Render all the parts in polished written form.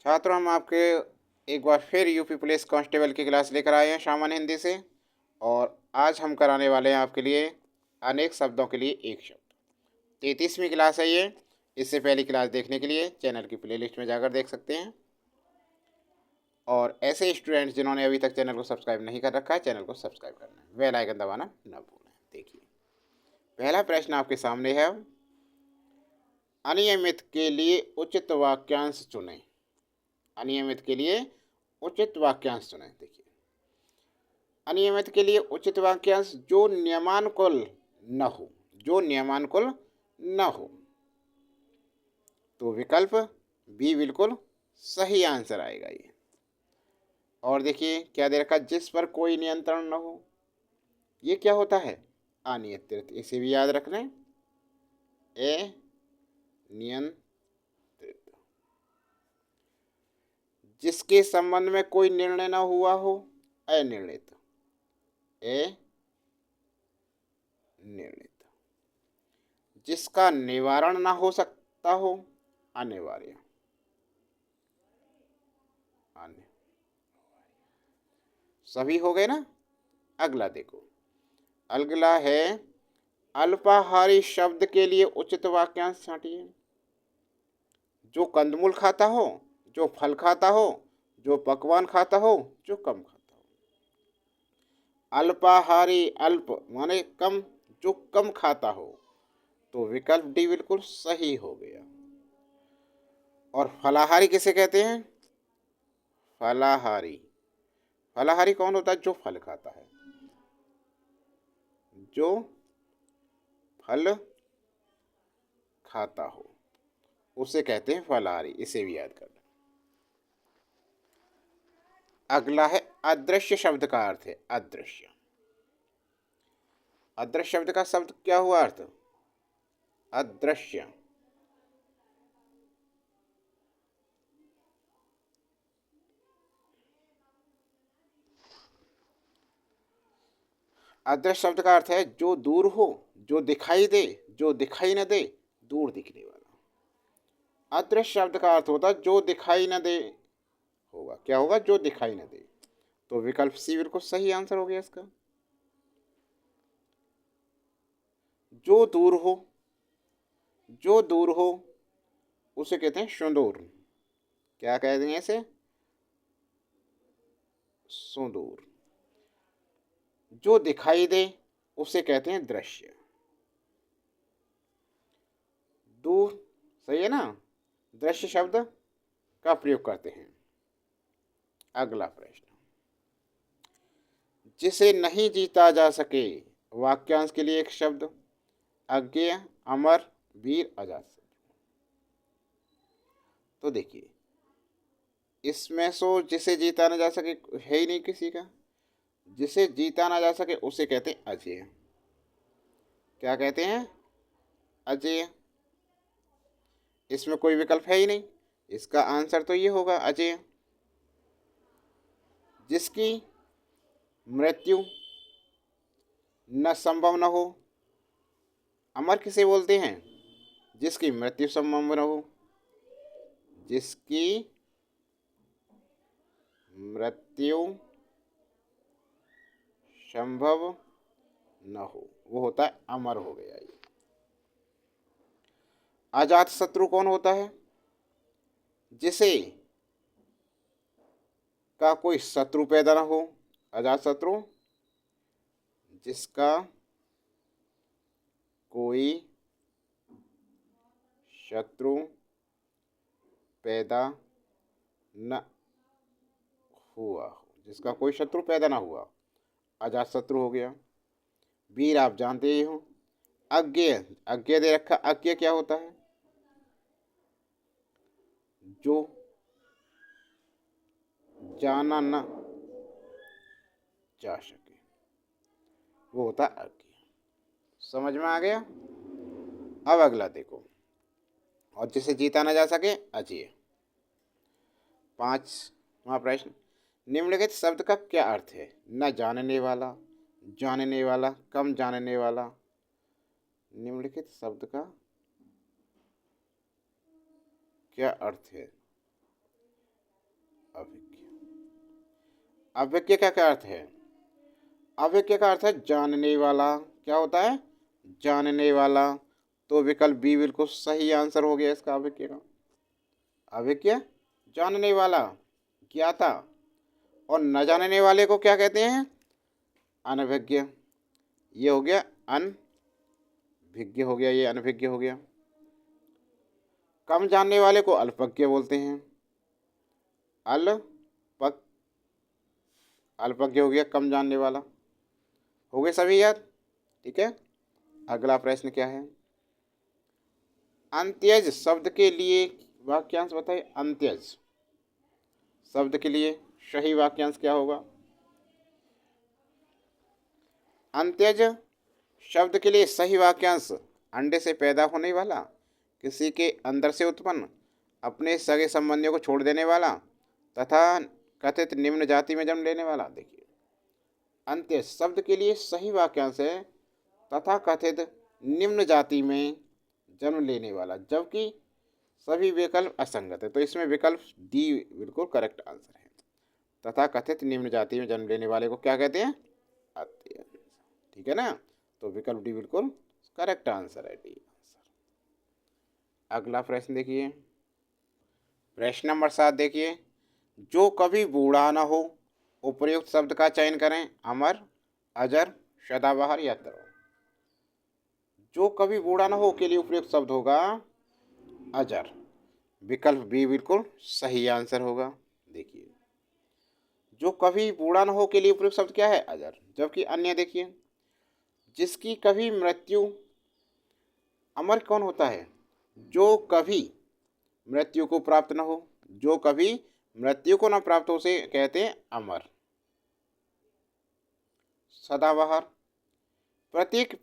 छात्रों, हम आपके एक बार फिर यूपी पुलिस कांस्टेबल की क्लास लेकर आए हैं सामान्य हिंदी से। और आज हम कराने वाले हैं आपके लिए अनेक शब्दों के लिए एक शब्द। 33वीं क्लास है ये। इससे पहली क्लास देखने के लिए चैनल की प्लेलिस्ट में जाकर देख सकते हैं। और ऐसे स्टूडेंट्स जिन्होंने अभी तक चैनल को सब्सक्राइब नहीं कर रखा है, चैनल को सब्सक्राइब करना है, बेल आइकन दबाना न भूलें। देखिए, पहला प्रश्न आपके सामने है। अनियमित के लिए उचित वाक्यांश चुनें। अनियमित के लिए उचित वाक्यांश चुनें। देखिए, अनियमित के लिए उचित वाक्यांश जो नियमानुकूल न हो। जो नियमानुकूल न हो। तो विकल्प बी बिल्कुल सही आंसर आएगा ये। और देखिए क्या दे रखा, जिस पर कोई नियंत्रण न हो। ये क्या होता है? अनियंत्रित। इसे भी याद रख लें, नियंत्रित। जिसके संबंध में कोई निर्णय न हुआ हो। अनिर्णित। निर्णित। जिसका निवारण ना हो सकता हो। अनिवार्य। सभी हो गए ना। अगला देखो, अगला है अल्पाहारी शब्द के लिए उचित वाक्यांश छांटिए। जो कंदमूल खाता हो, जो फल खाता हो, जो पकवान खाता हो, जो कम खाता हो। अल्पाहारी, अल्प माने कम, जो कम खाता हो। तो विकल्प डी बिल्कुल सही हो गया। और फलाहारी किसे कहते हैं? फलाहारी। फलाहारी कौन होता है? जो फल खाता है। जो फल खाता हो उसे कहते हैं फलाहारी। इसे भी याद करना। अगला है अदृश्य शब्द का अर्थ है अदृश्य। अदृश्य शब्द का शब्द क्या हुआ अर्थ? अदृश्य। अदृश्य शब्द का अर्थ है जो दूर हो, जो दिखाई दे, जो दिखाई न दे, दूर दिखने वाला। अदृश्य शब्द का अर्थ होता है जो दिखाई न दे। होगा क्या होगा? जो दिखाई न दे। तो विकल्प सी बिल्कुल सही आंसर हो गया इसका। जो दूर हो। जो दूर हो उसे कहते हैं सुदूर। क्या कह देंगे इसे? सुदूर। जो दिखाई दे उसे कहते हैं दृश्य। दूर सही है ना। दृश्य शब्द का प्रयोग करते हैं। अगला प्रश्न, जिसे नहीं जीता जा सके। वाक्यांश के लिए एक शब्द। अज्ञेय, अमर, वीर, अजातशत्रु। तो देखिए, इसमें सो जिसे जीता ना जा सके है ही नहीं किसी का। जिसे जीता ना जा सके उसे कहते हैं अजेय। क्या कहते हैं? अजेय। इसमें कोई विकल्प है ही नहीं। इसका आंसर तो ये होगा अजेय। जिसकी मृत्यु न संभव न हो। अमर किसे बोलते हैं? जिसकी मृत्यु संभव न हो। जिसकी मृत्यु संभव न हो वो होता है अमर। हो गया ये। अजात शत्रु कौन होता है? जिसे का कोई शत्रु पैदा न हो। अजात शत्रु जिसका कोई शत्रु पैदा न हुआ हो। जिसका कोई शत्रु पैदा ना हुआ, अजात शत्रु हो गया। वीर आप जानते ही हो। अज्ञेय, अज्ञेय दे रखा। अज्ञेय क्या होता है? जो जाना न जा सके वो होता है अज्ञेय। समझ में आ गया। अब अगला देखो, और जिसे जीता ना जा सके अजेय। 5वां प्रश्न, निम्नलिखित शब्द का क्या अर्थ है? न जानने वाला, जानने वाला, कम जानने वाला। निम्नलिखित शब्द का क्या अर्थ है? अभिज्ञ का क्या अर्थ है? अभिज्ञ का अर्थ है जानने वाला। क्या होता है? जानने वाला। तो विकल्प बी बिल्कुल सही आंसर हो गया इसका अभिज्ञ का। अभिज्ञ जानने वाला, ज्ञाता। और न जानने वाले को क्या कहते हैं? अनभिज्ञ। ये हो गया अनभिज्ञ हो गया, ये अनभिज्ञ हो गया। कम जानने वाले को अल्पज्ञ बोलते हैं। अल्पज्ञ, अल्पज्ञ हो गया कम जानने वाला। हो गए सभी याद? ठीक है। अगला प्रश्न क्या है? अंत्यज शब्द के लिए वाक्यांश बताइए। अंत्यज शब्द के लिए सही वाक्यांश क्या होगा? अंत्यज शब्द के लिए सही वाक्यांश अंडे से पैदा होने वाला, किसी के अंदर से उत्पन्न, अपने सगे संबंधियों को छोड़ देने वाला तथा कथित निम्न जाति में जन्म लेने वाला। देखिए, अंत्यज शब्द के लिए सही वाक्यांश है तथा कथित निम्न जाति में जन्म लेने वाला, जबकि सभी विकल्प असंगत है। तो इसमें विकल्प डी बिल्कुल करेक्ट आंसर है। तथा कथित निम्न जाति में जन्म लेने वाले को क्या कहते हैं? अंत्यज। ठीक है ना? तो विकल्प डी बिल्कुल करेक्ट आंसर है, डी आंसर। अगला प्रश्न देखिए, प्रश्न नंबर 7 देखिए, जो कभी बूढ़ा न हो, उपयुक्त शब्द का चयन करें। अमर, अजर, सदाबहार या तरुण। जो कभी बूढ़ा न हो के लिए उपयुक्त शब्द होगा अजर। विकल्प बी बिल्कुल सही आंसर होगा। देखिए, जो कभी बूढ़ा न हो के लिए उपयुक्त शब्द क्या है? अजर। जबकि अन्य देखिए, जिसकी कभी मृत्यु, अमर कौन होता है? जो कभी मृत्यु को प्राप्त न हो, जो कभी मृत्यु को न प्राप्त हो उसे कहते हैं अमर। सदाबहार, प्रत्येक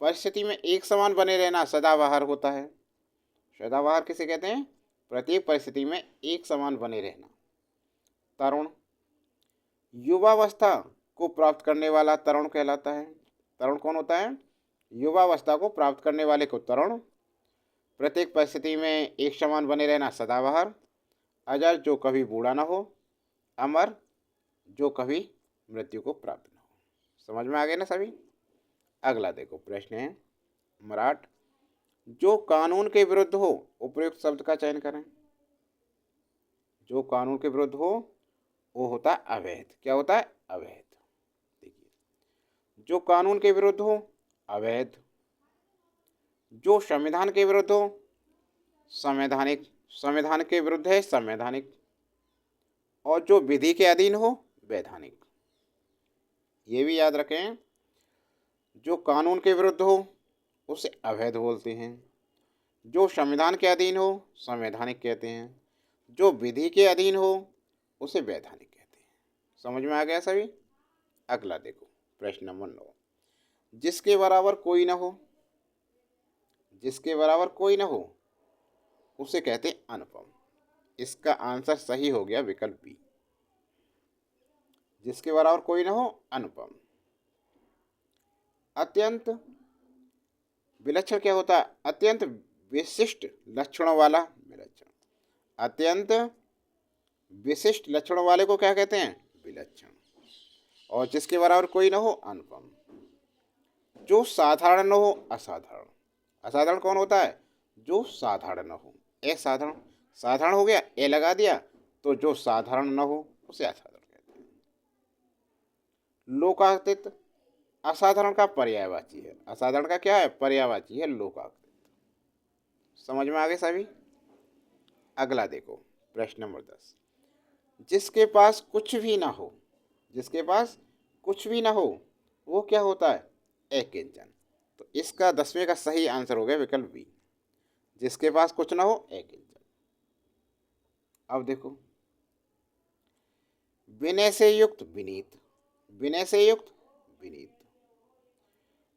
परिस्थिति में एक समान बने रहना सदाबहार होता है। सदाबहार किसे कहते हैं? प्रत्येक परिस्थिति में एक समान बने रहना। तरुण, युवावस्था को प्राप्त करने वाला तरुण कहलाता है। तरुण कौन होता है? युवावस्था को प्राप्त करने वाले को तरुण। प्रत्येक परिस्थिति में एक समान बने रहना सदाबहार। अजर, जो कभी बूढ़ा ना हो। अमर, जो कभी मृत्यु को प्राप्त न हो। समझ में आ गए ना सभी? अगला देखो प्रश्न है मराठ, जो कानून के विरुद्ध हो, उपयुक्त शब्द का चयन करें। जो कानून के विरुद्ध हो वो होता है अवैध। क्या होता है? अवैध। देखिए, जो कानून के विरुद्ध हो अवैध, जो संविधान के विरुद्ध हो संवैधानिक, संविधान के विरुद्ध है संवैधानिक, और जो विधि के अधीन हो वैधानिक। ये भी याद रखें, जो कानून के विरुद्ध हो उसे अवैध बोलते हैं, जो संविधान के अधीन हो संवैधानिक कहते हैं, जो विधि के अधीन हो उसे वैधानिक कहते हैं। समझ में आ गया सभी? अगला देखो प्रश्न नंबर 9, जिसके बराबर कोई ना हो, जिसके बराबर कोई ना हो उसे कहते हैं अनुपम। इसका आंसर सही हो गया विकल्प बी। जिसके बराबर कोई ना हो अनुपम। अत्यंत विलक्षण क्या होता है? अत्यंत विशिष्ट लक्षणों वाला विलक्षण। अत्यंत विशिष्ट लक्षणों वाले को क्या कहते हैं? विलक्षण। और जिसके बराबर कोई ना हो अनुपम। जो साधारण न हो असाधारण। असाधारण कौन होता है? जो साधारण न हो। असाधारण, साधारण हो गया ए लगा दिया, तो जो साधारण न हो उसे असाधारण कहते हैं। लोकातीत असाधारण का पर्यायवाची है। असाधारण का क्या है? पर्यायवाची है लोकातीत। समझ में आ गए सभी? अगला देखो प्रश्न नंबर 10, जिसके पास कुछ भी ना हो, जिसके पास कुछ भी ना हो वो क्या होता है? अकिंचन। तो इसका 10वें का सही आंसर हो गया विकल्प बी। जिसके पास कुछ ना हो अकिंचन। अब देखो, विनय से युक्त विनीत, विनय से युक्त विनीत,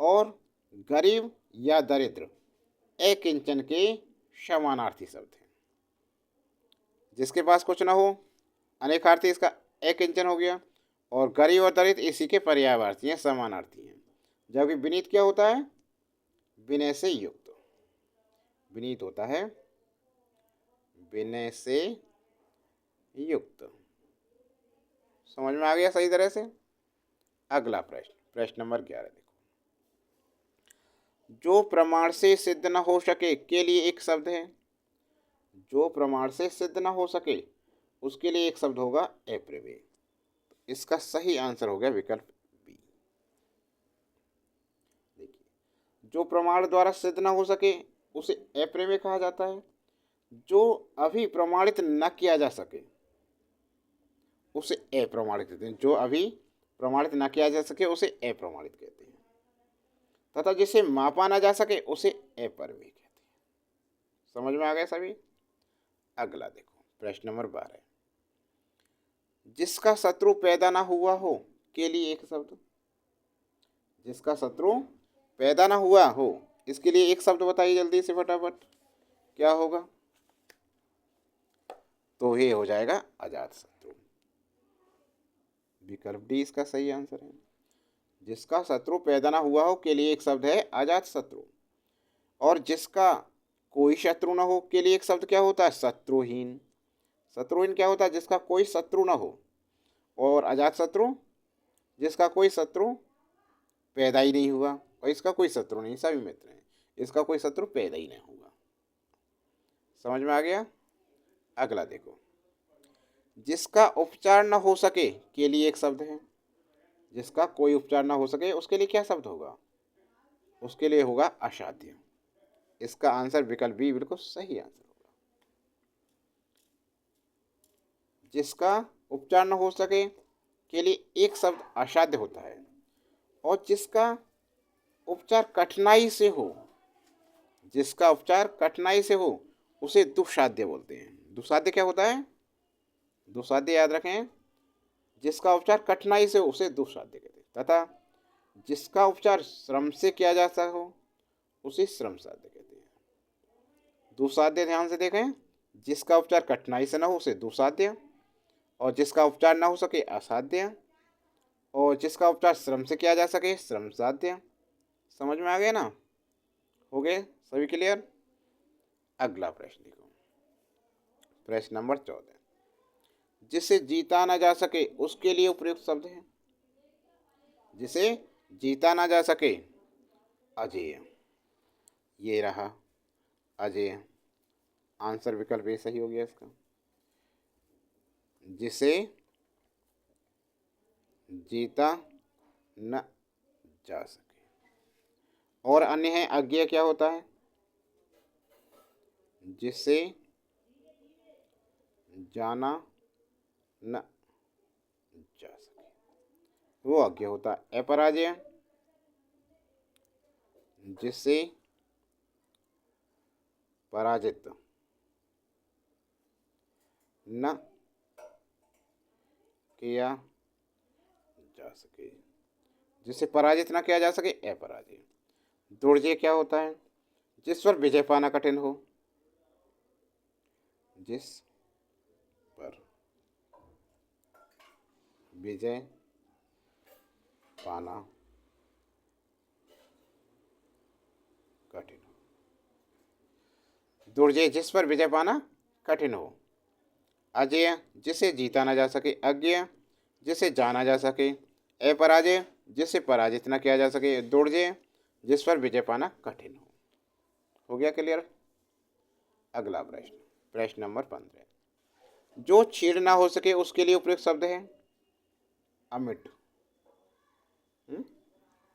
और गरीब या दरिद्र अकिंचन के समानार्थी शब्द हैं। जिसके पास कुछ ना हो अनेकार्थी, इसका अकिंचन हो गया, और गरीब और दरिद्र इसी के पर्यायवाची हैं, समानार्थी हैं। जबकि विनीत क्या होता है? विनय से युक्त। विनीत होता है विनय से युक्त। समझ में आ गया सही तरह से। अगला प्रश्न, प्रश्न नंबर 11 देखो। जो प्रमाण से सिद्ध न हो सके के लिए एक शब्द है। जो प्रमाण से सिद्ध न हो सके उसके लिए एक शब्द होगा अप्रमेय। इसका सही आंसर हो गया विकल्प बी। देखिए, जो प्रमाण द्वारा सिद्ध न हो सके उसे अप्रमेय कहा जाता है। जो अभी प्रमाणित न किया जा सके उसे अप्रमाणित कहते हैं। जो अभी प्रमाणित न किया जा सके उसे अप्रमाणित कहते हैं, तथा जिसे मापा न जा सके उसे अपरिमेय कहते हैं। समझ में आ गया सभी। अगला देखो, प्रश्न नंबर 12। जिसका शत्रु पैदा ना हुआ हो के लिए एक शब्द। जिसका शत्रु पैदा ना हुआ हो इसके लिए एक शब्द बताइए जल्दी से फटाफट, क्या होगा। तो ये हो जाएगा अजात शत्रु। विकल्प डी इसका सही आंसर है। जिसका शत्रु पैदा ना हुआ हो के लिए एक शब्द है अजात शत्रु। और जिसका कोई शत्रु ना हो के लिए एक शब्द क्या होता है, शत्रुहीन। शत्रुहीन क्या होता है, जिसका कोई शत्रु ना हो। और अजात शत्रु जिसका कोई शत्रु पैदा ही नहीं हुआ, और इसका कोई शत्रु नहीं, सभी मित्र हैं, इसका कोई शत्रु पैदा ही नहीं हुआ। समझ में आ गया। अगला देखो, जिसका उपचार न हो सके के लिए एक शब्द है। जिसका कोई उपचार न हो सके उसके लिए क्या शब्द होगा, उसके लिए होगा असाध्य। इसका आंसर विकल्प बी बिल्कुल सही आंसर होगा। जिसका उपचार न हो सके के लिए एक शब्द असाध्य होता है। और जिसका उपचार कठिनाई से हो, जिसका उपचार कठिनाई से हो उसे दुस्साध्य बोलते हैं। दुस्साध्य क्या होता है, दुस्साध्य याद रखें। जिसका उपचार कठिनाई से हो उसे दुस्साध्य कहते हैं, तथा जिसका उपचार श्रम से किया जा सकता हो उसे श्रम साध्य कहते हैं। दुस्साध्य ध्यान से देखें, जिसका उपचार कठिनाई से न हो उसे दुस्साध्य, और जिसका उपचार न हो सके असाध्य, और जिसका उपचार श्रम से किया जा सके श्रम साध्य। समझ में आ गया ना, हो गए सभी क्लियर। अगला प्रश्न देखो, प्रश्न नंबर 14। जिसे जीता ना जा सके उसके लिए उपयुक्त शब्द है। जिसे जीता ना जा सके, अजेय। ये रहा अजेय, आंसर विकल्प ए सही हो गया इसका। जिसे जीता न जा सके। और अन्य है अज्ञेय, क्या होता है, जिसे जाना न जा सके वो अज्ञेय होता है। अपराजय, जिसे पराजित न किया जा सके, जिसे पराजित न किया जा सके अपराजय। दुर्जय क्या होता है, जिस पर विजय पाना कठिन हो। जिस पर विजय पाना कठिन हो। दुर्जय, जिस पर विजय पाना कठिन हो। अजेय, जिसे जीता ना जा सके। अज्ञेय, जिसे जाना जा सके। अपराजय, जिसे पराजित न किया जा सके। दुर्जय, जिस पर विजय पाना कठिन हो गया क्लियर। अगला प्रश्न, प्रश्न नंबर 15। जो छीड़ ना हो सके उसके लिए उपयुक्त शब्द है अमिट।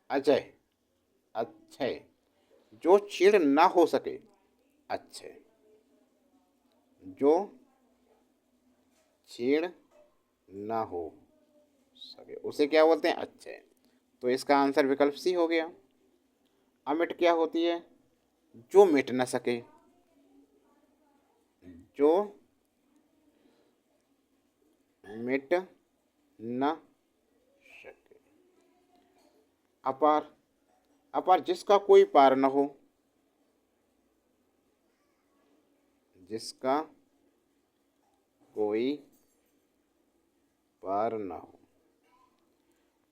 अजय, अक्षय। जो छीड़ ना हो सके अक्षय। जो छीड़ ना हो सके उसे क्या बोलते हैं, अक्षय। तो इसका आंसर विकल्प सी हो गया। अमिट क्या होती है, जो मिट न सके। जो मिट न सके। अपार, अपार जिसका कोई पार न हो। जिसका कोई पार न हो।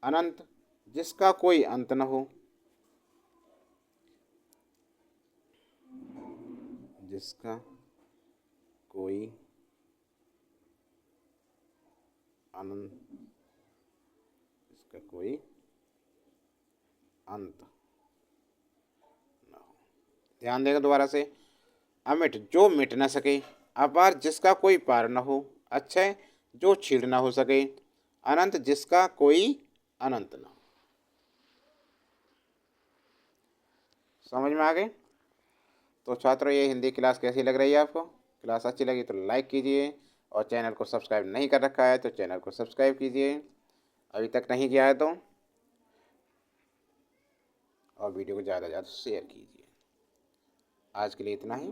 अनंत, जिसका कोई अंत न हो। जिसका कोई अनंत जिसका कोई अंत न हो। ध्यान देगा दोबारा से। अमिट जो मिट न सके, अपार जिसका कोई पार न हो, अक्षय जो छीड़ न हो सके, अनंत जिसका कोई अनंत न हो। समझ में आ गए? तो छात्रों, ये हिंदी क्लास कैसी लग रही है आपको? क्लास अच्छी लगी तो लाइक कीजिए, और चैनल को सब्सक्राइब नहीं कर रखा है तो चैनल को सब्सक्राइब कीजिए अभी तक नहीं किया है तो, और वीडियो को ज़्यादा से ज़्यादा शेयर कीजिए। आज के लिए इतना ही।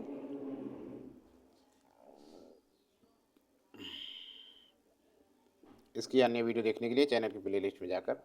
इसकी अन्य वीडियो देखने के लिए चैनल की प्लेलिस्ट में जाकर